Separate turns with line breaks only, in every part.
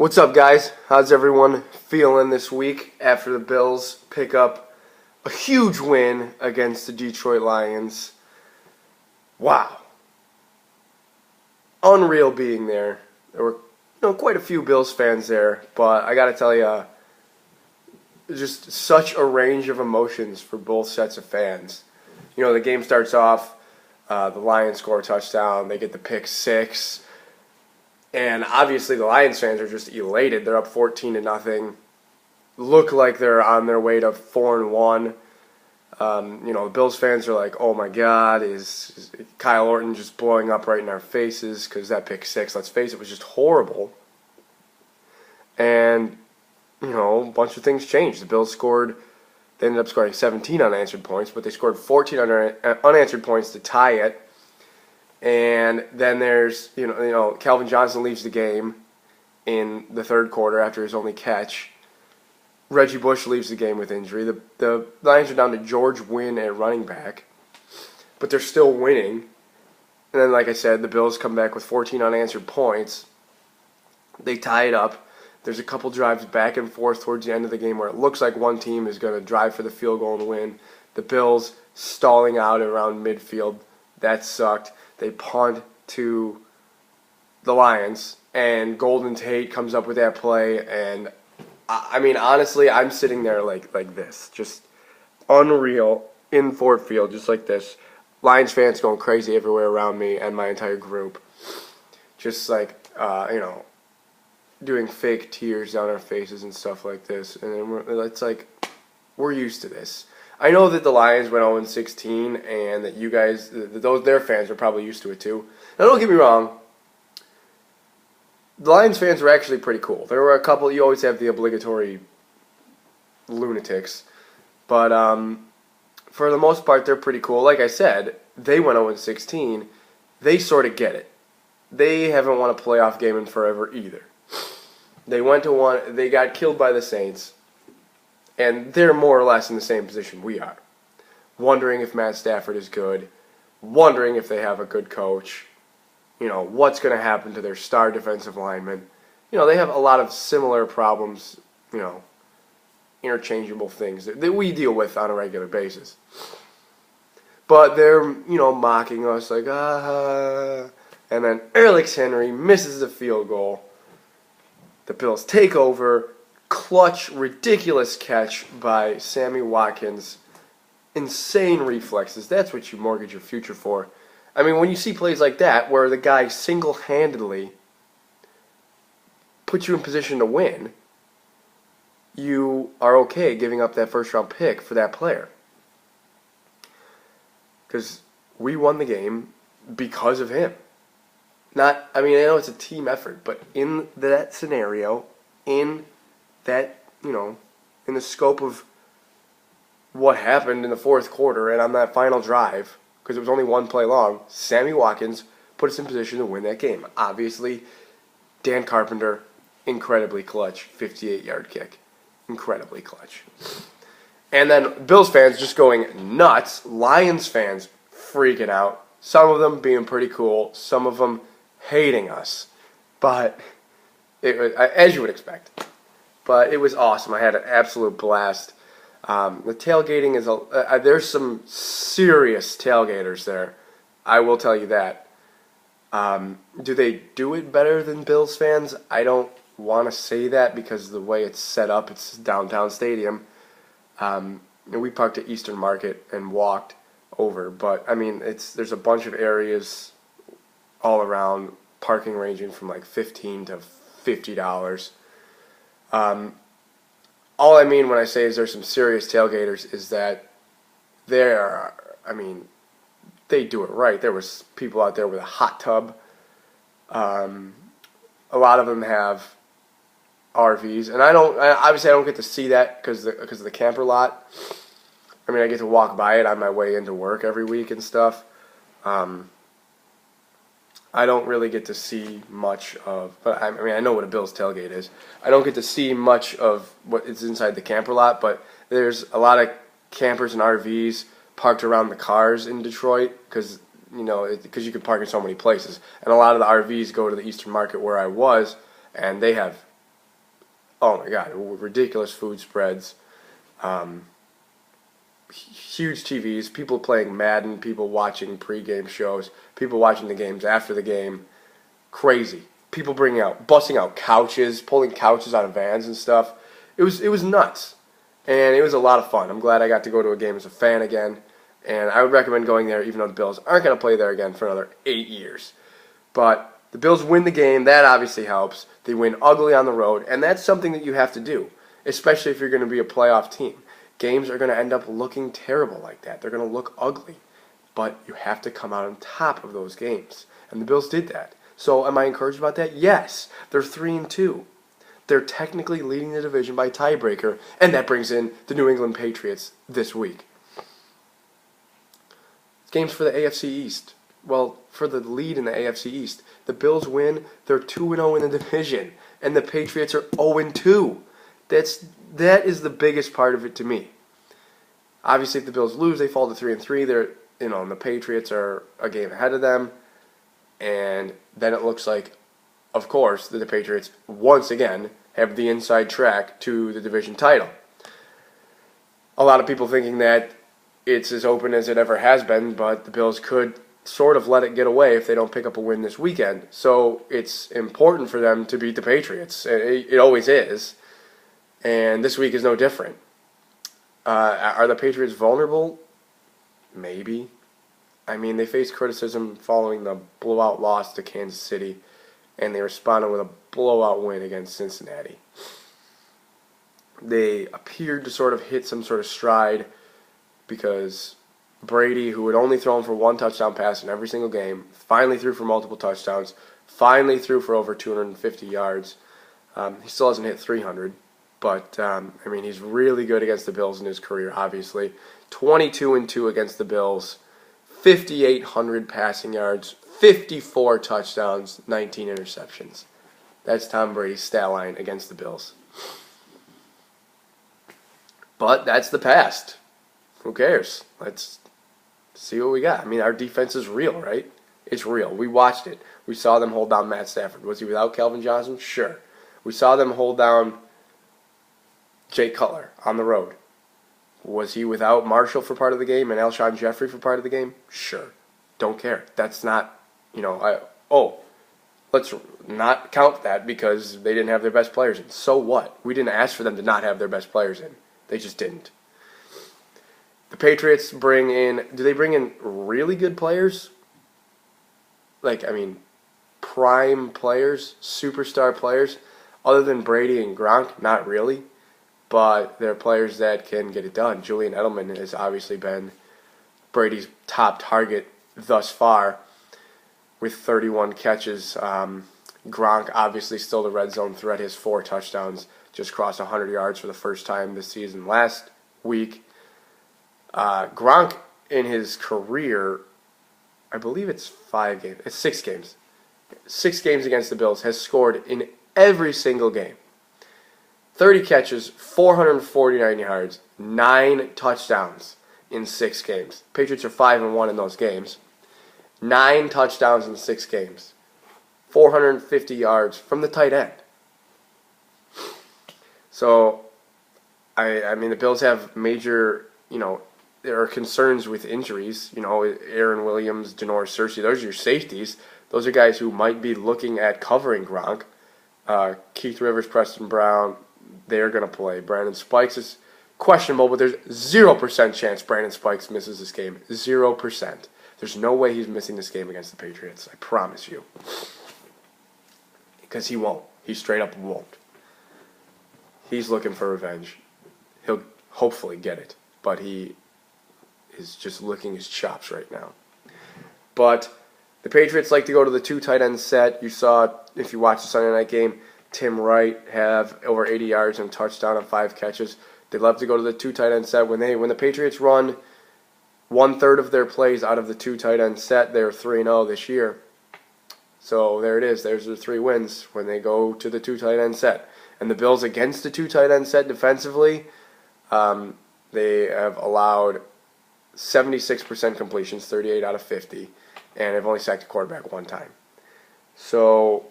What's up, guys? How's everyone feeling this week after the Bills pick up a huge win against the Detroit Lions? Wow. Unreal being there. There were quite a few Bills fans there, but I got to tell you, just such a range of emotions for both sets of fans. The game starts off, the Lions score a touchdown, they get the pick six. And obviously the Lions fans are just elated. They're up 14-0. Look like they're on their way to 4-1. The Bills fans are like, "Oh my God, is Kyle Orton just blowing up right in our faces?" Because that pick six, let's face it, was just horrible. And a bunch of ththings changed. The Bills scored. They ended up scoring 17 unanswered points, but they scored 14 unanswered points to tie it. And then there's, Calvin Johnson leaves the game in the third quarter after his only catch. Reggie Bush leaves the game with injury. The Lions are down to George Wynn at running back, but they're still winning. And then, like I said, the Bills come back with 14 unanswered points. They tie it up. There's a couple drives back and forth towards the end of the game where it looks like one team is going to drive for the field goal and win. The Bills stalling out around midfield. That sucked. They punt to the Lions, and Golden Tate comes up with that play. And, honestly, I'm sitting there like this. Just unreal in Ford Field, just like this. Lions fans going crazy everywhere around me and my entire group. Just doing fake tears down our faces and stuff like this. And it's like, we're used to this. I know that the Lions went 0-16 and that you guys, their fans are probably used to it too. Now, don't get me wrong. The Lions fans were actually pretty cool. There were a couple, you always have the obligatory lunatics. But for the most part, they're pretty cool. Like I said, they went 0-16. They sort of get it. They haven't won a playoff game in forever either. They went to one, they got killed by the Saints. And they're more or less in the same position we are. Wondering if Matt Stafford is good. Wondering if they have a good coach. What's going to happen to their star defensive linemen. They have a lot of similar problems, interchangeable things that we deal with on a regular basis. But they're, mocking us like, ah. And then Alex Henry misses the field goal. The Bills take over. Clutch, ridiculous catch by Sammy Watkins. Insane reflexes. That's what you mortgage your future for. When you see plays like that where the guy single-handedly puts you in position to win, you are okay giving up that first-round pick for that player. Because we won the game because of him. I know it's a team effort, but in that scenario, in the scope of what happened in the fourth quarter and on that final drive, because it was only one play long, Sammy Watkins put us in position to win that game. Obviously, Dan Carpenter, incredibly clutch, 58-yard kick. Incredibly clutch. And then Bills fans just going nuts. Lions fans freaking out. Some of them being pretty cool. Some of them hating us. But, as you would expect. But it was awesome. I had an absolute blast. The tailgating is there's some serious tailgaters there. I will tell you that. Do they do it better than Bills fans? I don't want to say that because of the way it's set up. It's a downtown stadium. We parked at Eastern Market and walked over. But there's a bunch of areas all around, parking ranging from like $15 to $50. All I mean when I say is there's some serious tailgaters is that they do it right. There was people out there with a hot tub. A lot of them have RVs, and obviously I don't get to see that because of the camper lot. I get to walk by it on my way into work every week and stuff. I don't really get to see much of, but I know what a Bills tailgate is. I don't get to see much of what is inside the camper lot, but there's a lot of campers and RVs parked around the cars in Detroit because you can park in so many places. And a lot of the RVs go to the Eastern Market where I was, and they have Oh my God, ridiculous food spreads. Um, Huge TVs, people playing Madden, people watching pregame shows, people watching the games after the game. Crazy. People busting out couches, pulling couches out of vans and stuff. It was nuts, and it was a lot of fun. I'm glad I got to go to a game as a fan again, and I would recommend going there, even though the Bills aren't going to play there again for another 8 years. But the Bills win the game. That obviously helps. They win ugly on the road, and that's something that you have to do, especially if you're going to be a playoff team. Games are going to end up looking terrible like that. They're going to look ugly. But you have to come out on top of those games. And the Bills did that. So am I encouraged about that? Yes. They're 3-2. They're technically leading the division by tiebreaker, and that brings in the New England Patriots this week. Games for the AFC East. Well, for the lead in the AFC East. The Bills win. They're 2-0 in the division, and the Patriots are 0-2. That is the biggest part of it to me. Obviously, if the Bills lose, they fall to 3-3. They're, and the Patriots are a game ahead of them, and then it looks like, of course, that the Patriots once again have the inside track to the division title. A lot of people thinking that it's as open as it ever has been, but the Bills could sort of let it get away if they don't pick up a win this weekend. So it's important for them to beat the Patriots. It always is. And this week is no different. Are the Patriots vulnerable? Maybe. I mean, they faced criticism following the blowout loss to Kansas City, and they responded with a blowout win against Cincinnati. They appeared to sort of hit some sort of stride because Brady, who had only thrown for one touchdown pass in every single game, finally threw for multiple touchdowns, finally threw for over 250 yards. He still hasn't hit 300. But, he's really good against the Bills in his career, obviously. 22-2 against the Bills, 5,800 passing yards, 54 touchdowns, 19 interceptions. That's Tom Brady's stat line against the Bills. But that's the past. Who cares? Let's see what we got. I mean, our defense is real, right? It's real. We watched it. We saw them hold down Matt Stafford. Was he without Calvin Johnson? Sure. We saw them hold down Jay Cutler on the road. Was he without Marshall for part of the game and Alshon Jeffrey for part of the game? Sure. Don't care. That's not, let's not count that because they didn't have their best players in. So what? We didn't ask for them to not have their best players in. They just didn't. The Patriots do they bring in really good players? Prime players, superstar players, other than Brady and Gronk? Not really. But they're players that can get it done. Julian Edelman has obviously been Brady's top target thus far with 31 catches. Gronk obviously still the red zone threat. His 4 touchdowns, just crossed 100 yards for the first time this season. Last week, Gronk in his career, I believe it's 5 games. It's 6 games. 6 games against the Bills, has scored in every single game. 30 catches, 449 yards, 9 touchdowns in 6 games. Patriots are 5-1 in those games. 9 touchdowns in 6 games. 450 yards from the tight end. So, the Bills have major, there are concerns with injuries. Aaron Williams, Janoris Cersei, those are your safeties. Those are guys who might be looking at covering Gronk. Keith Rivers, Preston Brown, they're going to play. Brandon Spikes is questionable, but there's 0% chance Brandon Spikes misses this game. 0%. There's no way he's missing this game against the Patriots. I promise you. Because he won't. He straight up won't. He's looking for revenge. He'll hopefully get it, but he is just licking his chops right now. But the Patriots like to go to the 2 tight end set. You saw, if you watched the Sunday night game, Tim Wright have over 80 yards and a touchdown on 5 catches. They love to go to the 2 tight end set. When the Patriots run 1/3 of their plays out of the 2 tight end set, they're 3-0 this year. So there it is. There's the 3 wins when they go to the 2 tight end set. And the Bills against the 2 tight end set defensively, they have allowed 76% completions, 38 out of 50, and have only sacked a quarterback 1 time. So,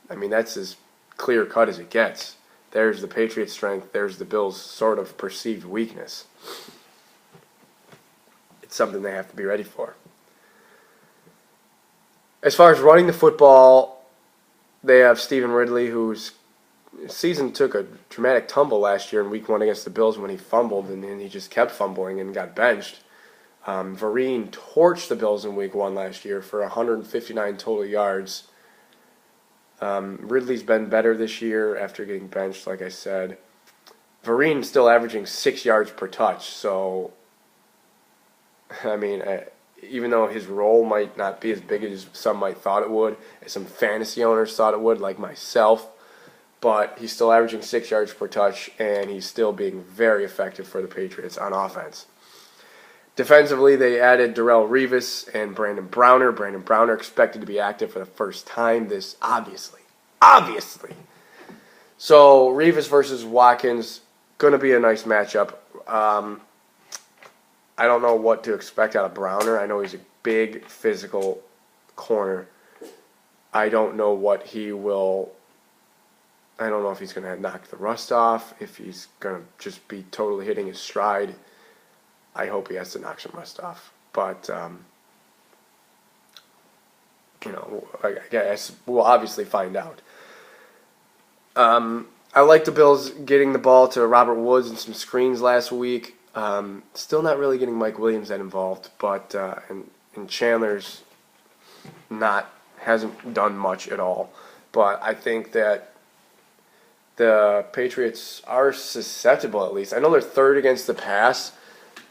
that's as clear-cut as it gets. There's the Patriots' strength. There's the Bills' sort of perceived weakness. It's something they have to be ready for. As far as running the football, they have Stephen Ridley, whose season took a dramatic tumble last year in Week 1 against the Bills when he fumbled, and then he just kept fumbling and got benched. Vereen torched the Bills in Week 1 last year for 159 total yards. Ridley's been better this year after getting benched, like I said. Vereen's still averaging 6 yards per touch, so, I mean, even though his role might not be as big as some might thought it would, as some fantasy owners thought it would, like myself, but he's still averaging 6 yards per touch, and he's still being very effective for the Patriots on offense. Defensively, they added Darrelle Revis and Brandon Browner. Brandon Browner expected to be active for the first time this, obviously. So, Revis versus Watkins, going to be a nice matchup. I don't know what to expect out of Browner. I know he's a big, physical corner. I don't know what he will... I don't know if he's going to knock the rust off, if he's going to just be totally hitting his stride. I hope he has to knock some rust off. But, I guess we'll obviously find out. I like the Bills getting the ball to Robert Woods and some screens last week. Still not really getting Mike Williams that involved, but and Chandler's hasn't done much at all. But I think that the Patriots are susceptible, at least. I know they're third against the pass,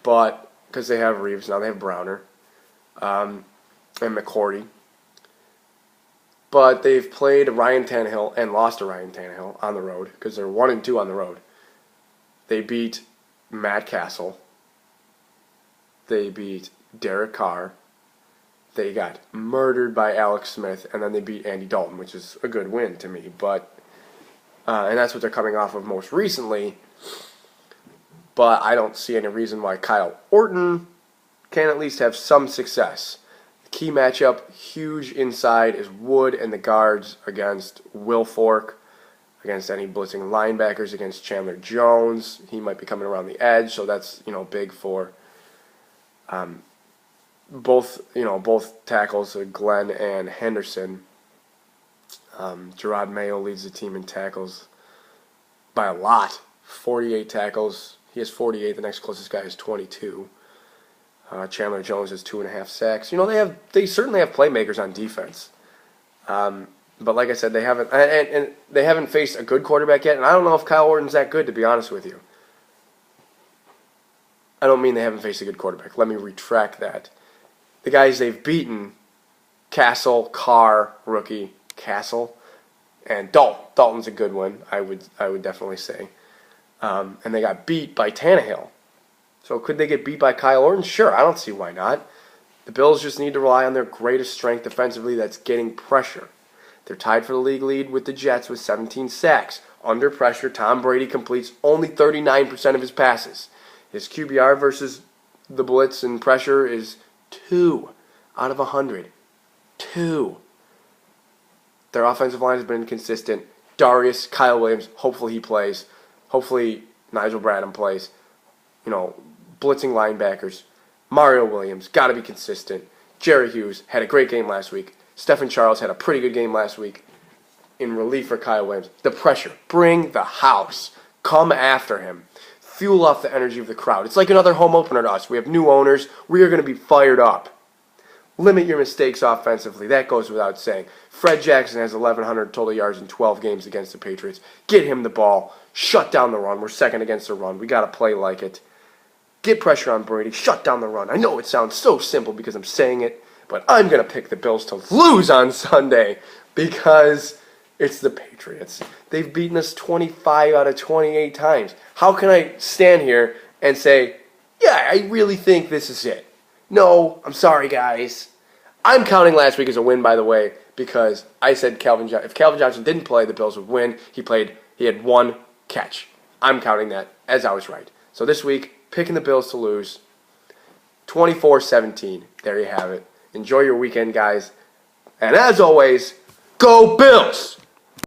but because they have Reeves now, they have Browner and McCourty. But they've played Ryan Tannehill and lost to Ryan Tannehill on the road because they're 1-2 on the road. They beat Matt Castle. They beat Derek Carr. They got murdered by Alex Smith, and then they beat Andy Dalton, which is a good win to me. But and that's what they're coming off of most recently. But I don't see any reason why Kyle Orton can at least have some success. The key matchup, huge inside, is Wood and the guards against Will Fork, against any blitzing linebackers, against Chandler Jones. He might be coming around the edge, so that's big for both tackles, Glenn and Henderson. Gerard Mayo leads the team in tackles by a lot, 48 tackles. He has 48. The next closest guy has 22. Chandler Jones has 2.5 sacks. They certainly have playmakers on defense. But like I said, they haven't and they haven't faced a good quarterback yet. And I don't know if Kyle Orton's that good, to be honest with you. I don't mean they haven't faced a good quarterback. Let me retract that. The guys they've beaten, Castle, Carr, rookie, Castle, and Dalton. Dalton's a good one, I would definitely say. And they got beat by Tannehill. So could they get beat by Kyle Orton? Sure, I don't see why not. The Bills just need to rely on their greatest strength defensively, that's getting pressure. They're tied for the league lead with the Jets with 17 sacks. Under pressure, Tom Brady completes only 39% of his passes. His QBR versus the blitz and pressure is 2 out of 100. 2. Their offensive line has been inconsistent. Darius, Kyle Williams, hopefully he plays. Hopefully Nigel Bradham plays. Blitzing linebackers. Mario Williams, got to be consistent. Jerry Hughes had a great game last week. Stephen Charles had a pretty good game last week in relief for Kyle Williams. The pressure. Bring the house. Come after him. Fuel off the energy of the crowd. It's like another home opener to us. We have new owners. We are going to be fired up. Limit your mistakes offensively. That goes without saying. Fred Jackson has 1,100 total yards in 12 games against the Patriots. Get him the ball. Shut down the run. We're second against the run. We got to play like it. Get pressure on Brady. Shut down the run. I know it sounds so simple because I'm saying it, but I'm going to pick the Bills to lose on Sunday because it's the Patriots. They've beaten us 25 out of 28 times. How can I stand here and say, yeah, I really think this is it? No, I'm sorry, guys. I'm counting last week as a win, by the way, because I said if Calvin Johnson didn't play, the Bills would win. He had 1 catch. I'm counting that as I was right. So this week, picking the Bills to lose, 24-17. There you have it. Enjoy your weekend, guys. And as always, go Bills!